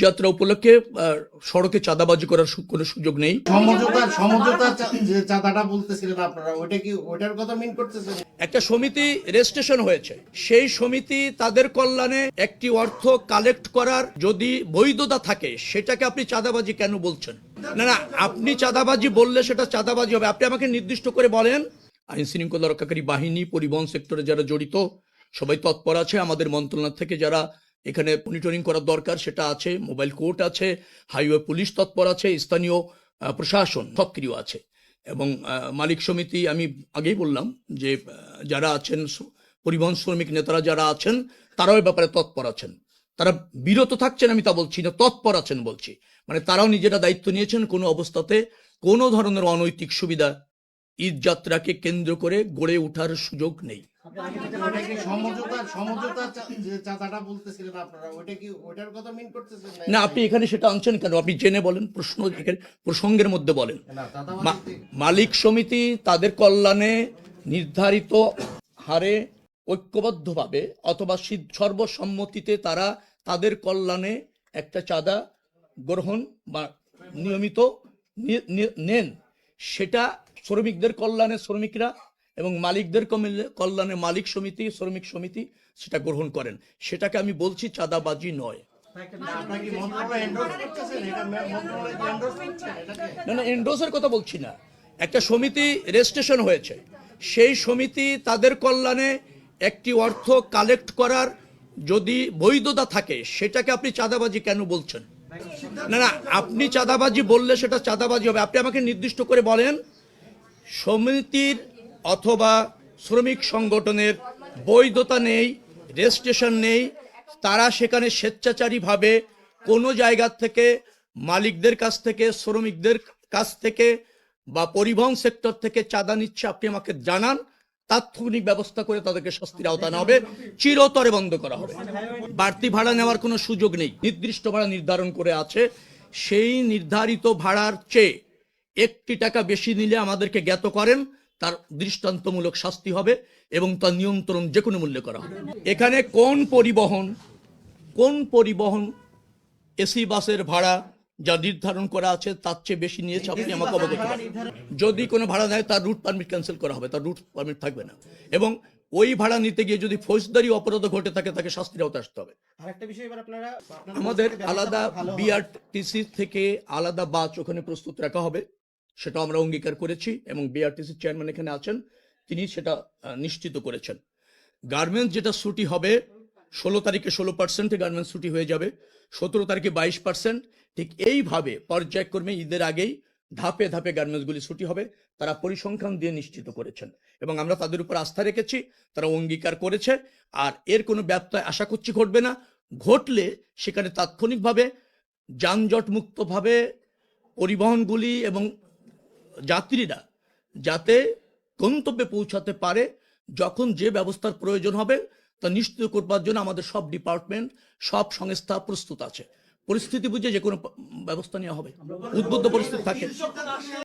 যাত্রা উপলক্ষে সড়কে চাঁদাবাজি করার কোনো সুযোগ নেই। সমঝোতা যে চাঁদাটা বলতেছিলেন আপনারা, ওইটা কি ওইটার কথা মিন করতেছেন? একটা সমিতি রেজিস্ট্রেশন হয়েছে, সেই সমিতি তাদের কল্যাণে একটি অর্থ কালেক্ট করার যদি বৈধতা থাকে, সেটাকে আপনি চাঁদাবাজি কেন বলছেন? না না, আপনি চাঁদাবাজি বললে সেটা চাঁদাবাজি হবে। আপনি আমাকে নির্দিষ্ট করে বলেন। আইন শৃঙ্খলা রক্ষাকারী বাহিনী, পরিবহন সেক্টরে যারা জড়িত সবাই তৎপর আছে। আমাদের মন্ত্রণালয় থেকে যারা এখানে মনিটরিং করার দরকার সেটা আছে, মোবাইল কোর্ট আছে, হাইওয়ে পুলিশ তৎপর আছে, স্থানীয় প্রশাসন সক্রিয় আছে এবং মালিক সমিতি, আমি আগেই বললাম যে যারা আছেন পরিবহন শ্রমিক নেতারা যারা আছেন তারাও এই ব্যাপারে তৎপর আছেন। তারা বিরত থাকছেন আমি তা বলছি না, তৎপর আছেন বলছি। মানে তারাও নিজেরা দায়িত্ব নিয়েছেন। কোনো অবস্থাতে কোনো ধরনের অনৈতিক সুবিধা ঈদ যাত্রাকে কেন্দ্র করে গড়ে ওঠার সুযোগ নেই। না, আপনি এখানে সেটা আনছেন কেন? আপনি জেনে বলেন, প্রশ্ন প্রসঙ্গের মধ্যে বলেন। মালিক সমিতি তাদের কল্যাণে নির্ধারিত হারে ঐক্যবদ্ধভাবে অথবা সর্বসম্মতিতে তারা তাদের কল্যাণে একটা চাঁদা গ্রহণ বা নিয়মিত নেন। সেটা শ্রমিকদের কল্যাণে শ্রমিকরা এবং মালিকদের কল্যাণে মালিক সমিতি, শ্রমিক সমিতি সেটা গ্রহণ করেন। সেটাকে আমি বলছি চাঁদাবাজি নয়। না না, এন্ডোসের কথা বলছি না। একটা সমিতি রেজিস্ট্রেশন হয়েছে, সেই সমিতি তাদের কল্যাণে একটি অর্থ কালেক্ট করার যদি বৈধতা থাকে, সেটাকে আপনি চাঁদাবাজি কেন বলছেন? না না, আপনি চাঁদাবাজি বললে সেটা চাঁদাবাজি হবে। আপনি আমাকে নির্দিষ্ট করে বলেন, সমিতির অথবা শ্রমিক সংগঠনের বৈধতা নেই, রেজিস্ট্রেশন নেই, তারা সেখানে স্বেচ্ছাচারীভাবে কোনো জায়গা থেকে মালিকদের কাছ থেকে, শ্রমিকদের কাছ থেকে বা পরিবহন সেক্টর থেকে চাঁদা নিচ্ছে, আপনি আমাকে জানান। তাৎক্ষণিক ব্যবস্থা করে তাদেরকে শাস্তির আওতায় আনা হবে, চিরতরে বন্ধ করা হবে। বাড়তি ভাড়া নেওয়ার কোনো সুযোগ নেই। নির্দিষ্ট ভাড়া নির্ধারণ করে আছে, সেই নির্ধারিত ভাড়ার চেয়ে 1 টাকা বেশি নিলে আমাদেরকে জ্ঞাত করেন, তার দৃষ্টান্তমূলক শাস্তি হবে এবং তার নিয়ন্ত্রণ যে কোনো মূল্যে করা হবে। এখানে কোন পরিবহন এসি বাসের ভাড়া যা নির্ধারণ করা আছে তার চেয়ে বেশি নিয়েছে আপনি আমাকে অবগত করেন। যদি কোনো ভাড়া নেয় তার রুট পারমিট ক্যান্সেল করা হবে, তার রুট পারমিট থাকবে না। এবং ওই ভাড়া নিতে গিয়ে যদি ফৌজদারি অপরাধ ঘটে থাকে, তাকে শাস্তির আওতায় আসতে হবে। আমাদের আলাদা বিআরটিসি থেকে আলাদা বাস ওখানে প্রস্তুত রাখা হবে, সেটা আমরা অঙ্গীকার করেছি এবং বিআরটিসির চেয়ারম্যান এখানে আছেন, তিনি সেটা নিশ্চিত করেছেন। গার্মেন্টস যেটা ছুটি হবে, 16 তারিখে 16% গার্মেন্টস ছুটি হয়ে যাবে, 17 তারিখে 22%। ঠিক এইভাবে পর্যায়ক্রমে ঈদের আগেই ধাপে ধাপে গার্মেন্টসগুলি ছুটি হবে। তারা পরিসংখ্যান দিয়ে নিশ্চিত করেছেন এবং আমরা তাদের উপর আস্থা রেখেছি, তারা অঙ্গীকার করেছে। আর এর কোনো ব্যত্যয় আশা করছি ঘটবে না। ঘটলে সেখানে তাৎক্ষণিকভাবে যানজট মুক্তভাবে পরিবহনগুলি এবং যাত্রীরা যাতে গন্তব্যে পৌঁছাতে পারে, যখন যে ব্যবস্থার প্রয়োজন হবে তা নিশ্চিত করবার জন্য আমাদের সব ডিপার্টমেন্ট, সব সংস্থা প্রস্তুত আছে। পরিস্থিতি বুঝে যে কোনো ব্যবস্থা নেওয়া হবে, উদ্বুদ্ধ পরিস্থিতি থাকে।